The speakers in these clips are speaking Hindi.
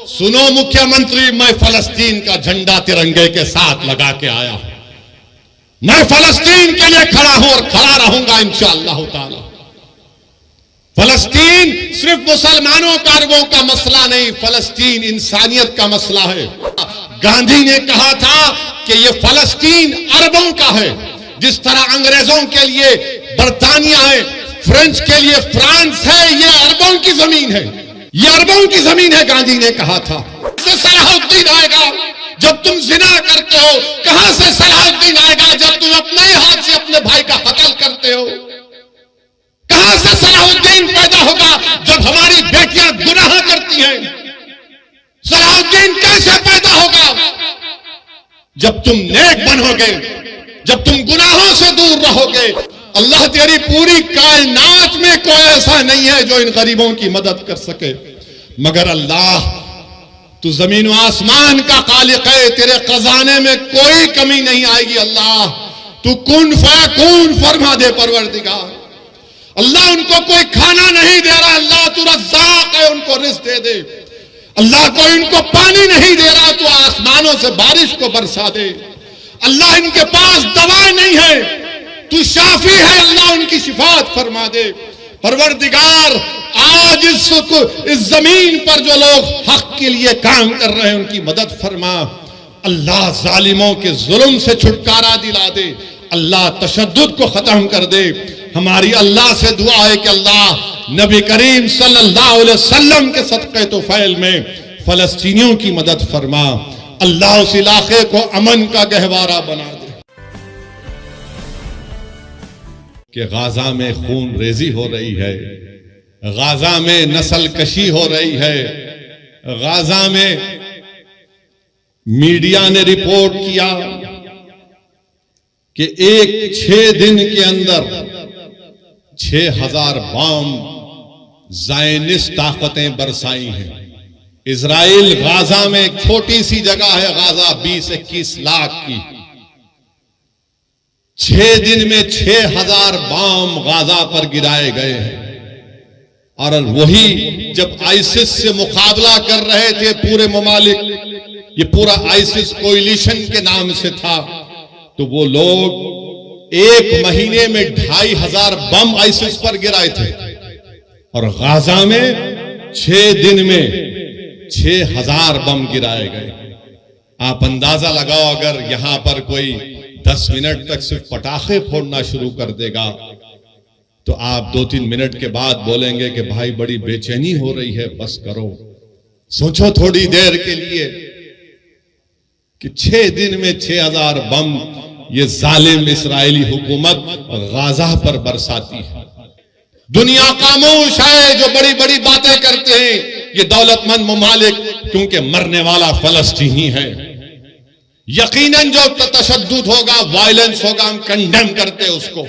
सुनो मुख्यमंत्री, मैं फलस्तीन का झंडा तिरंगे के साथ लगा के आया हूं। मैं फलस्तीन के लिए खड़ा हूं और खड़ा रहूंगा इंशाअल्लाह ताला। फलस्तीन सिर्फ मुसलमानों का अरबों का मसला नहीं, फलस्तीन इंसानियत का मसला है। गांधी ने कहा था कि यह फलस्तीन अरबों का है, जिस तरह अंग्रेजों के लिए बरतानिया है, फ्रेंच के लिए फ्रांस है, यह अरबों की जमीन है, यह अरबों की जमीन है, गांधी ने कहा था। से सलाहुद्दीन आएगा जब तुम जिना करते हो? कहां से सलाहुद्दीन आएगा जब तुम अपने हाथ से अपने भाई का कत्ल करते हो? कहां से सलाहुद्दीन पैदा होगा जब हमारी बेटियां गुनाह करती हैं? सलाहुद्दीन कैसे पैदा होगा? जब तुम नेक बनोगे, जब तुम गुनाहों से दूर रहोगे। अल्लाह तेरी पूरी कायनात में कोई ऐसा नहीं है जो इन गरीबों की मदद कर सके, मगर अल्लाह तू जमीन व आसमान का खालिक है, तेरे खजाने में कोई कमी नहीं आएगी। अल्लाह तू कुन फयकून फरमा दे परवरदिगार। अल्लाह उनको कोई खाना नहीं दे रहा, अल्लाह तू रज़्ज़ाक़ है, उनको रिज़्क़ दे दे। अल्लाह कोई इनको पानी नहीं दे रहा, तू आसमानों से बारिश को बरसा दे। अल्लाह इनके पास दवा नहीं है, तू शाफी है, अल्लाह उनकी शिफात फरमा दे। परवरदिगार आज इस जमीन पर जो लोग हक के लिए काम कर रहे हैं उनकी मदद फरमा। अल्लाह जालिमों के जुल्म से छुटकारा दिला दे। अल्लाह तशद्दुद को खत्म कर दे। हमारी अल्लाह से दुआ है कि अल्लाह नबी करीम सल्लल्लाहु अलैहि वसल्लम के सदक़े तोफ़ैल में फलस्तीनियों की मदद फरमा। अल्लाह उस इलाके को अमन का गहवारा बना दे। कि गाजा में खून रेजी हो रही है, गाजा में नस्ल कशी हो रही है, गाजा में मीडिया ने रिपोर्ट किया कि 6 दिन के अंदर 6000 बम ज़ायनिस्ट ताकतें बरसाई हैं। इजराइल गाजा में एक छोटी सी जगह है, गाजा 20-21 लाख की, 6 दिन में 6000 बम गाजा पर गिराए गए हैं। और वही जब आइसिस से मुकाबला कर रहे थे पूरे ममालिक, ये पूरा आइसिस कोएलिशन के नाम से था, तो वो लोग 1 महीने में 2500 बम आइसिस पर गिराए थे और गाजा में 6 दिन में 6000 बम गिराए गए। आप अंदाजा लगाओ, अगर यहां पर कोई 10 मिनट तक सिर्फ पटाखे फोड़ना शुरू कर देगा तो आप 2-3 मिनट के बाद बोलेंगे कि भाई बड़ी बेचैनी हो रही है, बस करो। सोचो थोड़ी देर के लिए कि 6 दिन में 6000 बम ये जालिम इस्राएली हुकूमत गाजा पर बरसाती है। दुनिया खामोश है, जो बड़ी बड़ी बातें करते हैं ये दौलतमंद ममालिक, क्योंकि मरने वाला फलस्तीनी है। यकीनन जो तशद्दुद होगा, वायलेंस होगा, हम कंडेम करते हैं उसको,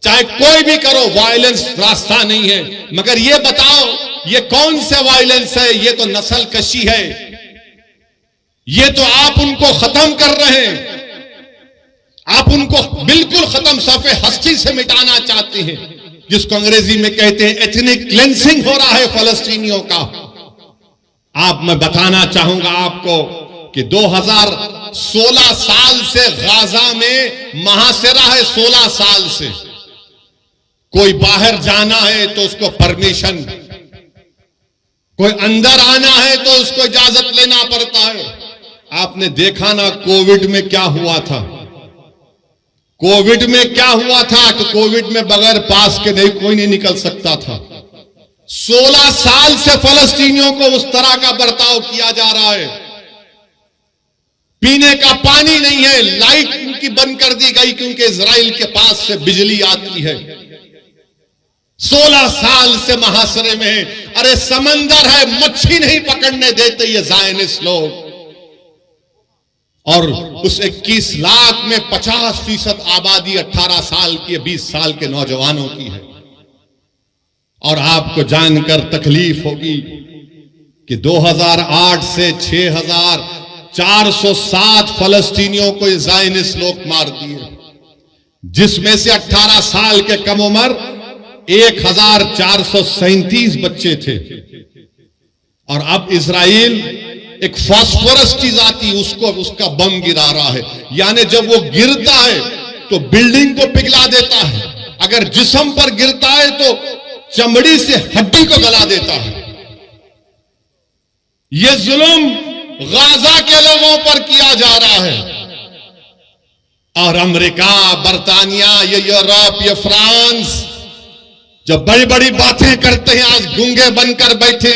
चाहे कोई भी करो, वायलेंस रास्ता नहीं है। मगर ये बताओ ये कौन से वायलेंस है? ये तो नस्ल कशी है, ये तो आप उनको खत्म कर रहे हैं, आप उनको बिल्कुल खत्म, सफ़े हस्ती से मिटाना चाहते हैं, जिसको अंग्रेजी में कहते हैं एथनिक क्लेंसिंग हो रहा है फलस्तीनियों का। मैं बताना चाहूंगा आपको कि 2016 साल से गाजा में महासिरा है। 16 साल से कोई बाहर जाना है तो उसको परमिशन, कोई अंदर आना है तो उसको इजाजत लेना पड़ता है। आपने देखा ना कोविड में क्या हुआ था? कोविड में क्या हुआ था कि कोविड में बगैर पास के नहीं कोई नहीं निकल सकता था। 16 साल से फलस्तीनियों को उस तरह का बर्ताव किया जा रहा है। पीने का पानी नहीं है, लाइट उनकी बंद कर दी गई क्योंकि इजराइल के पास से बिजली आती है। 16 साल से महासरे में, अरे समंदर है, मच्छी नहीं पकड़ने देते ये ज़ायनिस्ट लोग। और उस 21 लाख में 50% आबादी 18 साल की, 20 साल के नौजवानों की है। और आपको जानकर तकलीफ होगी कि 2008 से 6407 फलस्तीनियों को ज़ायनिस्ट लोग मार दिए, जिसमें से 18 साल के कम उम्र 1437 बच्चे थे। और अब इजराइल एक फास्फोरस चीज आती उसका बम गिरा रहा है, यानी जब वो गिरता है तो बिल्डिंग को पिघला देता है, अगर जिस्म पर गिरता है तो चमड़ी से हड्डी को गला देता है। यह जुल्म गाजा के लोगों पर किया जा रहा है और अमेरिका, बर्तानिया, ये यूरोप, ये फ्रांस जब बड़ी बड़ी बातें करते हैं, आज गूंगे बनकर बैठे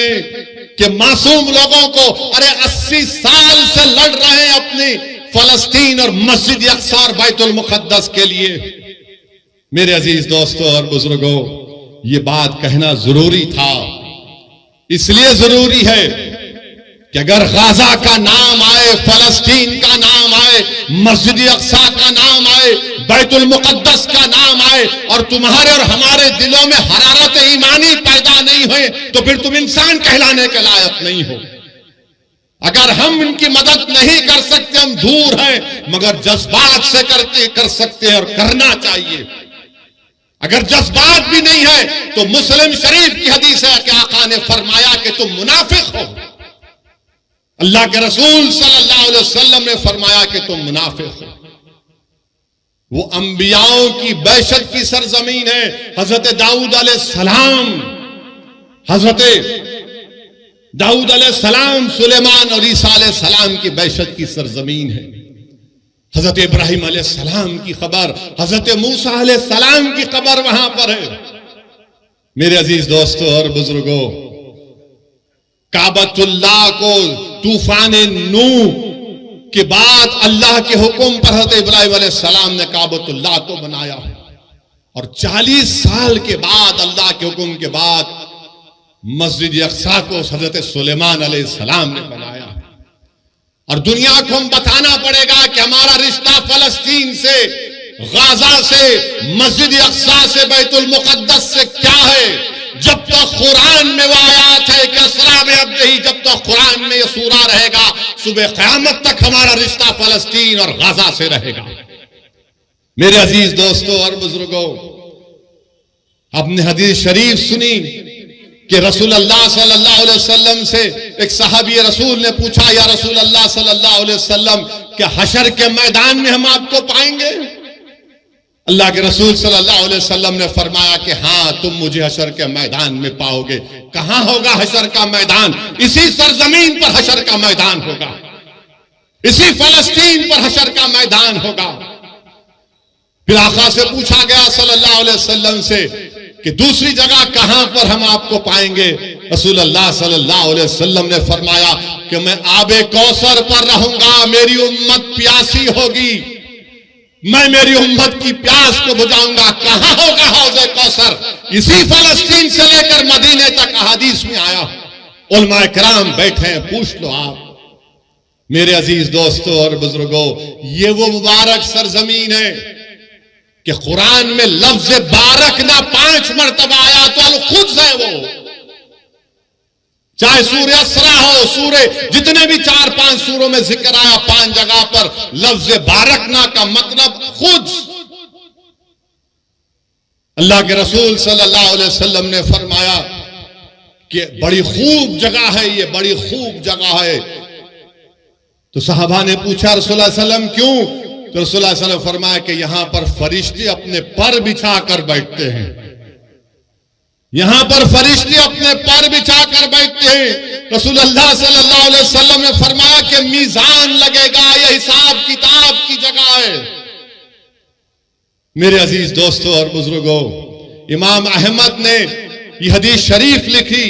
कि मासूम लोगों को, अरे 80 साल से लड़ रहे हैं अपनी फलस्तीन और मस्जिद अक्सा और बैतुल मुकद्दस के लिए। मेरे अजीज दोस्तों और बुजुर्गों, ये बात कहना जरूरी था, इसलिए जरूरी है कि अगर गाजा का नाम आए, फलस्तीन का नाम आए, मस्जिद अक्सा का नाम आए, बैतुल मुकद्दस का नाम आए और तुम्हारे और हमारे दिलों में हरारत ईमानी पैदा नहीं हुए तो फिर तुम इंसान कहलाने के लायक नहीं हो। अगर हम इनकी मदद नहीं कर सकते, हम दूर हैं, मगर जज्बात से कर सकते हैं और करना चाहिए। अगर जज्बात भी नहीं है तो मुस्लिम शरीफ की हदीस है कि आका ने फरमाया कि तुम मुनाफिक हो। अल्लाह के रसूल सल्लल्लाहु अलैहि वसल्लम ने फरमाया कि तुम मुनाफिक हो। वो अंबियाओं की बैशत की सरजमीन है। हजरत दाऊद अलैहिस्सलाम, सुलेमान और ईसा अलैहिस्सलाम की बैशत की सरजमीन है। हजरत इब्राहिम अलैहिस्सलाम की खबर, हजरत मूसा अलैहिस्सलाम की खबर वहां पर है। मेरे अजीज दोस्तों और बुजुर्गों, काबतुल्लाह को तूफान नूह के बाद अल्लाह के हुक्म पर हजरत इब्राहिम अलैहिस्सलाम ने काबतुल्लाह को बनाया और 40 साल के बाद अल्लाह के हुक्म के बाद मस्जिद अक्सा को हजरत सुलेमान अलैहिस्सलाम ने बनाया। और दुनिया को हम बताना पड़ेगा कि हमारा रिश्ता फलस्तीन से, गाजा से, मस्जिद अक्सा से, बैतुल मुकद्दस से क्या है। जब तक कुरान में वो आयात है कि असरा में अब नहीं, जब तक कुरान में ये सूरा रहेगा, सुबह क़यामत तक हमारा रिश्ता फलस्तीन और गाजा से रहेगा। मेरे अजीज दोस्तों और बुजुर्गों, आपने हदीस शरीफ सुनी कि रसूल अल्लाह सल्लल्लाहु अलैहि वसल्लम से एक सहाबी रसूल ने पूछा, या रसूल अल्लाह सल्लल्लाहु अलैहि वसल्लम, क्या हशर के मैदान में हम आपको पाएंगे? अल्लाह के रसूल सल्लल्लाहु अलैहि वसल्लम ने फरमाया कि हाँ, तुम मुझे हशर के मैदान में पाओगे। कहां होगा हशर का मैदान? इसी सरजमीन पर हशर का मैदान होगा, इसी फलस्तीन पर हशर का मैदान होगा। फिर आका से पूछा गया सल्लल्लाहु अलैहि वसल्लम से कि दूसरी जगह कहां पर हम आपको पाएंगे? रसूल अल्लाह सल्लल्लाहु अलैहि वसल्लम ने फरमाया कि मैं आबे कौसर पर रहूंगा, मेरी उम्मत प्यासी होगी, मैं मेरी उम्मत की प्यास को बुझाऊंगा। कहां होगा हौज़े कौसर? इसी फलस्तीन से लेकर मदीने तक हदीस में आया। उलमा किराम बैठे हैं, पूछ लो आप। मेरे अजीज दोस्तों और बुजुर्गों, ये वो मुबारक सरजमीन है कि कुरान में लफ्ज बारक ना 5 मरतबा आया तो अल-कुद्स है वो। चाहे सूर्य असरा हो, सूर्य जितने भी 4-5 सूरों में जिक्र आया, 5 जगह पर लफ्ज बारकना का मतलब खुद। अल्लाह के रसूल सल्लल्लाहु अलैहि वसल्लम ने फरमाया कि बड़ी खूब जगह है ये, बड़ी खूब जगह है। तो सहाबा ने पूछा रसूलुल्लाह सल्लल्लाहु अलैहि वसल्लम क्यों? तो रसूलुल्लाह सल्लल्लाहु अलैहि वसल्लम फरमाया कि यहां पर फरिश्ते अपने पर बिछा कर बैठते हैं, यहां पर फरिश्ते अपने पर बिछा कर बैठते हैं। रसूलुल्लाह सल्लल्लाहु अलैहि वसल्लम ने फरमाया कि मीजान लगेगा, यह हिसाब किताब की जगह है। मेरे अजीज दोस्तों और बुजुर्गों, इमाम अहमद ने यह हदीस शरीफ लिखी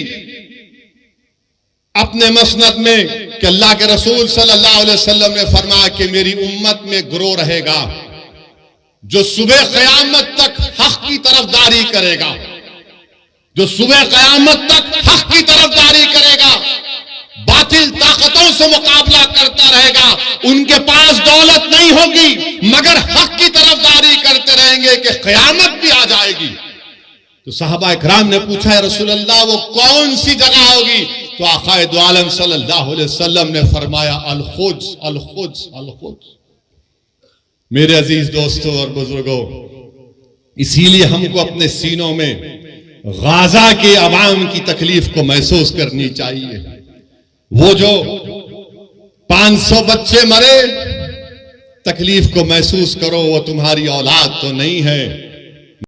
अपने मसनद में कि अल्लाह के रसूल सल्लल्लाहु अलैहि वसल्लम ने फरमाया कि मेरी उम्मत में गिरोह रहेगा जो सुबह क़यामत तक हक की तरफदारी करेगा, जो सुबह क़यामत तक हक की तरफदारी करेगा, बातिल ताकतों से मुकाबला करता रहेगा। उनके पास दौलत नहीं होगी मगर हक की तरफदारी करते रहेंगे कि क़यामत भी आ जाएगी। तो सहाबा इकराम ने पूछा, है रसूल अल्लाह वो कौन सी जगह होगी? तो आक़ाए दो आलम सल्लल्लाहु अलैहि वसल्लम ने फरमाया अल-कुद्स, अल-कुद्स, अल-कुद्स। मेरे अजीज दोस्तों और बुजुर्गों, इसीलिए हमको अपने सीनों में गाजा के अवाम की तकलीफ को महसूस करनी चाहिए। वो जो 500 बच्चे मरे, तकलीफ को महसूस करो, वो तुम्हारी औलाद तो नहीं है।